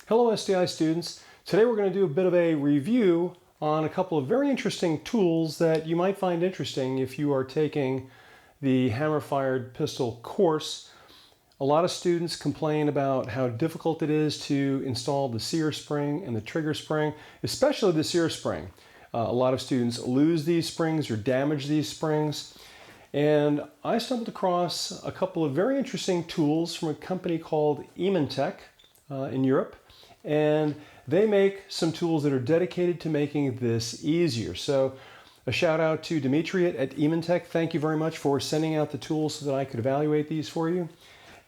Hello SDI students. Today we're going to do a bit of a review on a couple of very interesting tools that you might find interesting if you are taking the hammer-fired pistol course. A lot of students complain about how difficult it is to install the Sear spring and the trigger spring, especially the Sear spring. A lot of students lose these springs or damage these springs. And I stumbled across a couple of very interesting tools from a company called Eeman Tech in Europe. And they make some tools that are dedicated to making this easier. So a shout out to Dmitri at Eeman Tech. Thank you very much for sending out the tools so that I could evaluate these for you.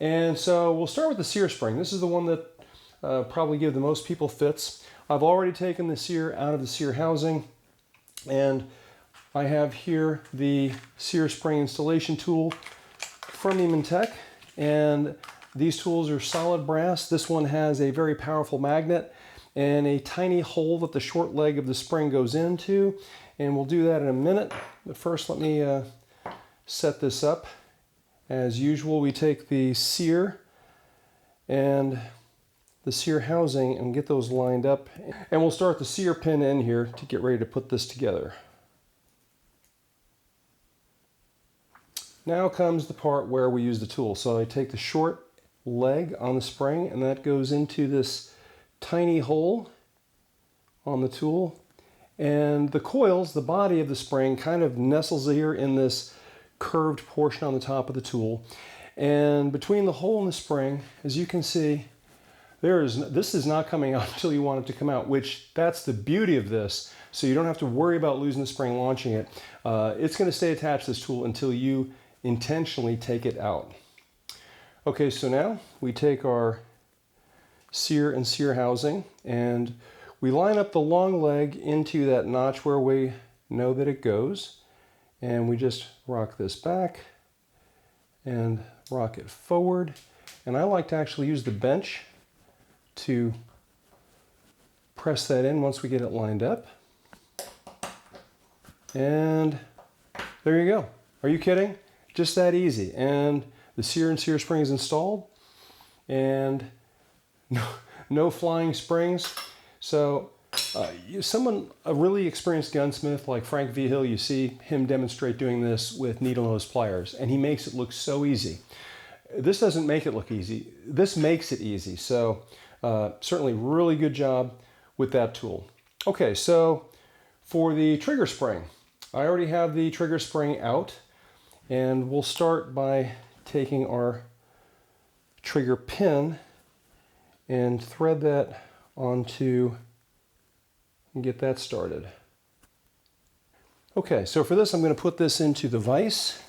And so we'll start with the Sear spring. This is the one that probably give the most people fits. I've already taken the Sear out of the Sear housing, and I have here the Sear spring installation tool from Eeman Tech. And these tools are solid brass. This one has a very powerful magnet and a tiny hole that the short leg of the spring goes into. And we'll do that in a minute. But first, let me set this up. As usual, we take the Sear and the Sear housing and get those lined up. And we'll start the Sear pin in here to get ready to put this together. Now comes the part where we use the tool. So I take the short leg on the spring, and that goes into this tiny hole on the tool, and the coils, the body of the spring, kind of nestles here in this curved portion on the top of the tool. And between the hole and the spring, as you can see, this is not coming out until you want it to come out, which that's the beauty of this. So you don't have to worry about losing the spring launching it. It's going to stay attached to this tool until you intentionally take it out. Okay, so now we take our Sear and Sear housing and we line up the long leg into that notch where we know that it goes, and we just rock this back and rock it forward. And I like to actually use the bench to press that in once we get it lined up. And there you go. Are you kidding? Just that easy. And the Sear and Sear spring is installed, and no flying springs. So a really experienced gunsmith like Frank V. Hill, you see him demonstrate doing this with needle nose pliers, and he makes it look so easy. This doesn't make it look easy. This makes it easy. So certainly really good job with that tool. Okay, so for the trigger spring, I already have the trigger spring out, and we'll start by taking our trigger pin and thread that onto and get that started. Okay, so for this I'm going to put this into the vise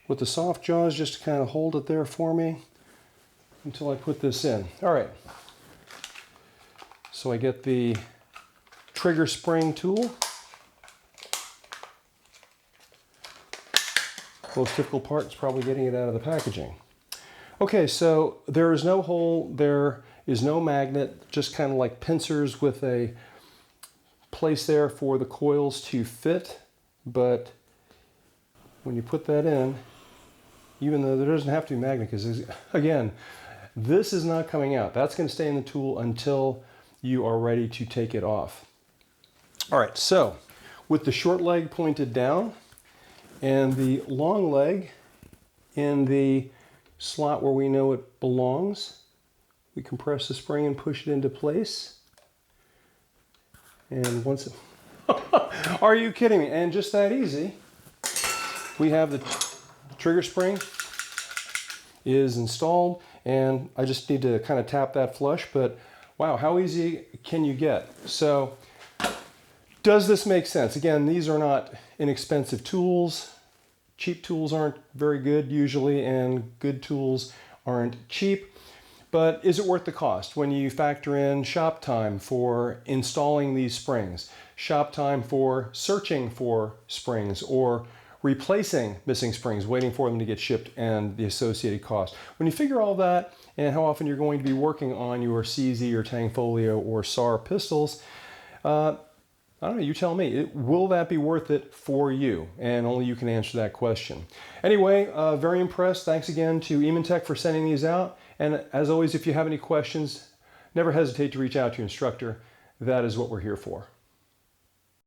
with the soft jaws just to kind of hold it there for me until I put this in. All right, so I get the trigger spring tool. Most difficult part is probably getting it out of the packaging. Okay, so there is no hole, there is no magnet, just kind of like pincers with a place there for the coils to fit. But when you put that in, even though there doesn't have to be a magnet, because again, this is not coming out. That's going to stay in the tool until you are ready to take it off. All right, so with the short leg pointed down, and the long leg in the slot where we know it belongs, we compress the spring and push it into place. And once it, are you kidding me? And just that easy, we have the trigger spring is installed, and I just need to kind of tap that flush, but wow, how easy can you get? So does this make sense? Again, these are not inexpensive tools. Cheap tools aren't very good usually, and good tools aren't cheap. But is it worth the cost when you factor in shop time for installing these springs, shop time for searching for springs or replacing missing springs, waiting for them to get shipped, and the associated cost? When you figure all that and how often you're going to be working on your CZ or Tangfolio or SAR pistols, I don't know, you tell me. Will that be worth it for you? And only you can answer that question. Anyway, very impressed. Thanks again to Eeman Tech for sending these out. And as always, if you have any questions, never hesitate to reach out to your instructor. That is what we're here for.